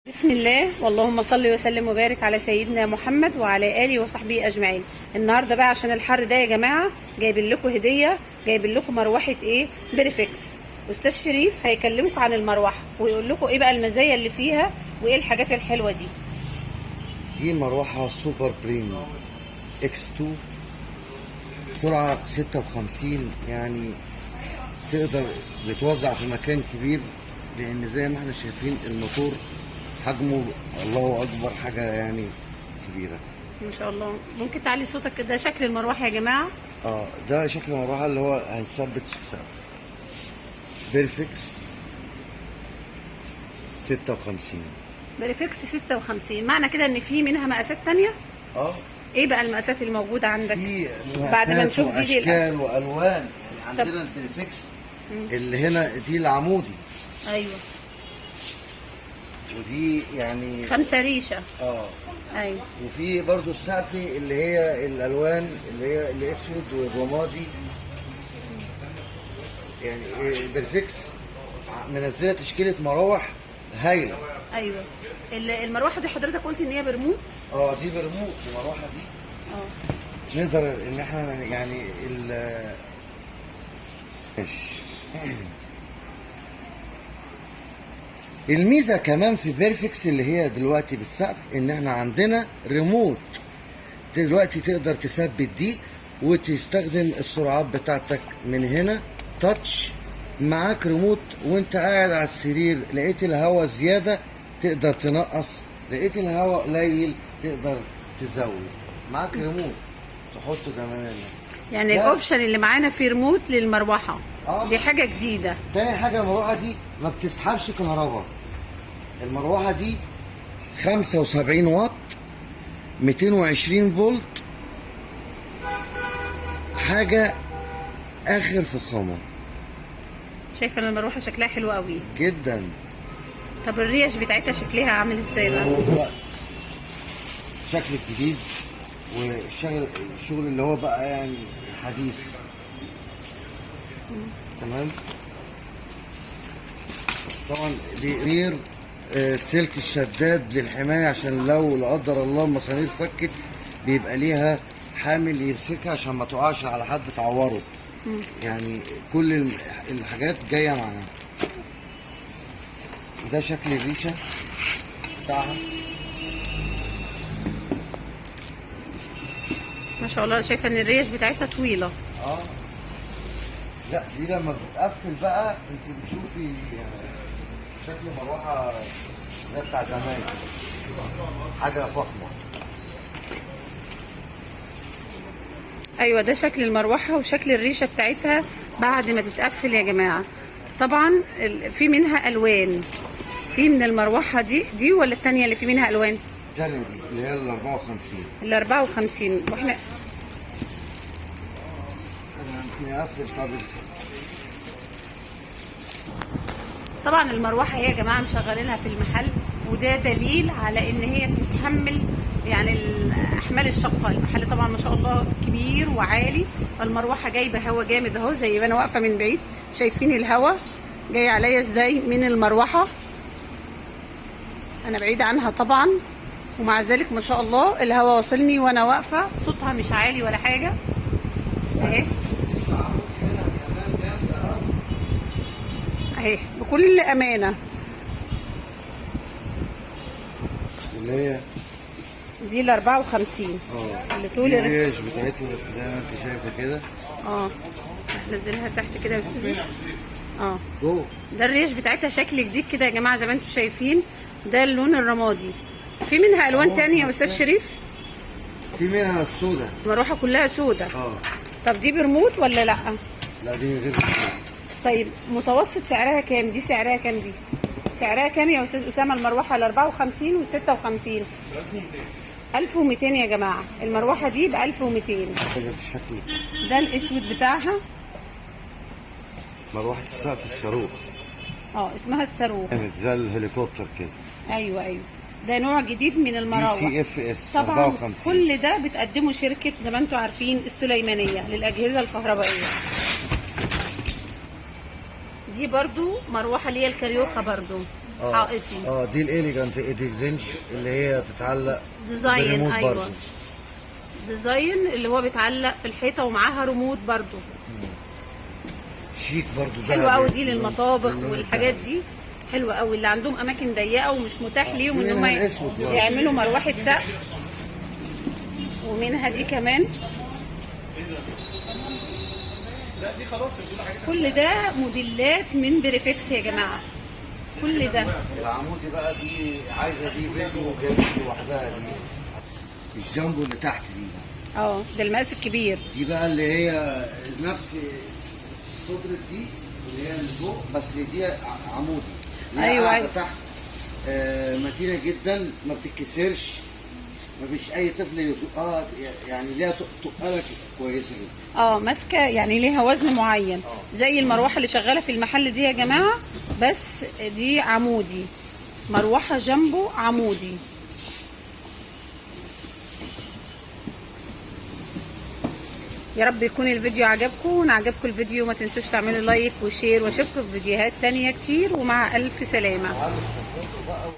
بسم الله واللهم صل وسلم وبارك على سيدنا محمد وعلى اله وصحبه اجمعين. النهارده بقى عشان الحر ده يا جماعه جايبين لكم هديه، جايبين لكم مروحه ايه؟ بريفكس. استاذ شريف هيكلمكم عن المروحه ويقول لكم ايه بقى المزايا اللي فيها وايه الحاجات الحلوه دي. دي مروحه سوبر بريميوم اكس 2 سرعه 56، يعني تقدر بتوزع في مكان كبير، لان زي ما احنا شايفين الموتور حجمه الله اكبر حاجه يعني كبيره ما شاء الله. ممكن تعلي صوتك كده؟ ده شكل المروحه يا جماعه. ده شكل المروحه اللي هو هيتثبت في السقف. بيرفكس 56. بريفكس 56 معنى كده ان في منها مقاسات تانية؟ ايه بقى المقاسات الموجوده عندك؟ في بعد ما نشوف دي اشكال والوان. يعني عندنا البريفكس اللي هنا دي العمودي. ايوه. ودي يعني 5 ريشه. ايوه. وفي برضو السقفي اللي هي الالوان اللي هي الاسود والرمادي. يعني بريفكس منزله تشكيله مراوح هايله. ايوه. المروحه دي حضرتك قلت ان هي بريموت؟ دي بريموت. المروحه دي نقدر ان احنا يعني ماشي. الميزه كمان في بيرفكس اللي هي دلوقتي بالسقف ان احنا عندنا ريموت. دلوقتي تقدر تثبت دي وتستخدم السرعات بتاعتك من هنا تاتش. معاك ريموت وانت قاعد على السرير، لقيت الهواء زياده تقدر تنقص، لقيت الهواء قليل تقدر تزود. معاك ريموت تحطه كمان هنا. يعني الاوبشن اللي معانا في ريموت للمروحه. دي حاجه جديده. تاني حاجه المروحه دي ما بتسحبش كهرباء. المروحه دي 75 واط 220 فولت، حاجه اخر فخامه. شايفه ان المروحه شكلها حلو قوي جدا. طب الريش بتاعتها شكلها عامل ازاي بقى؟ شكل جديد والشغل اللي هو بقى يعني حديث. تمام. طبعا دي رير سلك الشداد للحمايه، عشان لو لا قدر الله المسامير فكت بيبقى ليها حامل يمسكها عشان ما تقعش على حد تعوره. يعني كل الحاجات جايه معاها. ده شكل الريشه بتاعها. ما شاء الله. شايفه ان الريش بتاعتها طويله. لا دي لما بتتقفل بقى انت بتشوفي شكل مروحه زي بتاع زمان، حاجه فخمه. ايوه ده شكل المروحه وشكل الريشه بتاعتها بعد ما تتقفل يا جماعه. طبعا في منها الوان. في من المروحه دي ولا الثانيه اللي في منها الوان؟ الثانيه دي اللي هي ال 54. ال 54. واحنا نقفل. طبعا المروحه هي يا جماعه مشغلينها في المحل، وده دليل على ان هي بتتحمل يعني الاحمال الشاقه. المحل طبعا ما شاء الله كبير وعالي، فالمروحه جايبه هوا جامد اهو. زي ما انا واقفه من بعيد شايفين الهوا جاي عليا ازاي من المروحه. انا بعيده عنها طبعا، ومع ذلك ما شاء الله الهوا واصلني وانا واقفه. صوتها مش عالي ولا حاجه اهي اهي بكل امانه. اللي هي دي ال 54 اللي طول الريش بتاعتها زي ما انت شايفه كده. نزلها تحت كده يا استاذ. جوه ده الريش بتاعتها شكل جديد كده يا جماعه زي ما انتم شايفين. ده اللون الرمادي. في منها الوان تانية يا استاذ شريف؟ في منها السوداء. المروحه كلها سوداء. طب دي برموت ولا لا؟ لا دي غير برموت. طيب متوسط سعرها كام؟ دي سعرها كام؟ دي سعرها كام يا استاذ اسامه؟ المروحه ال 54 وال 56 1200 يا جماعه. المروحه دي ب 1200. بالشكل ده الاسود بتاعها. مروحه السقف الصاروخ. اسمها الصاروخ. زي الهليكوبتر كده. ايوه. ده نوع جديد من المراوح. دي CFS طبعا 54. كل ده بتقدمه شركه زي ما انتم عارفين السليمانيه للاجهزه الكهربائيه. دي برضو مروحه اللي هي الكاريوكا برضو. حائطي. دي الاليجانت ايدي رينج اللي هي تتعلق ديزاين، بالريموت ايوه برضه. ديزاين اللي هو بيتعلق في الحيطه ومعاها ريموت برضو. شيك برضه ده حلوه قوي دي للمطابخ والحاجات دي، حلوه قوي اللي عندهم اماكن ضيقه ومش متاح ليهم ان هم منها الأسود برضه. يعملوا مروحه سقف. ومنها دي كمان. كل ده موديلات من بريفكس يا جماعه، كل ده. العمودي بقى دي عايزه دي فيديو جميل لوحدها دي. الجامبو اللي تحت دي بقى، ده المقاس الكبير. دي بقى اللي هي نفس صدرة دي اللي هي اللي فوق، بس دي عمودي. أيوة. قاعدة تحت متينة جدا، ما بتتكسرش، ما فيش اي طفل يسوقها، يعني ليها تقالة كويسه جدا. ماسكه يعني ليها وزن معين. زي المروحه اللي شغاله في المحل دي يا جماعه، بس دي عمودي، مروحه جنبه عمودي. يا رب يكون الفيديو عجبكم. وان عجبكم الفيديو ما تنسوش تعملوا لايك وشير، واشوفكم في فيديوهات تانية كتير، ومع الف سلامه.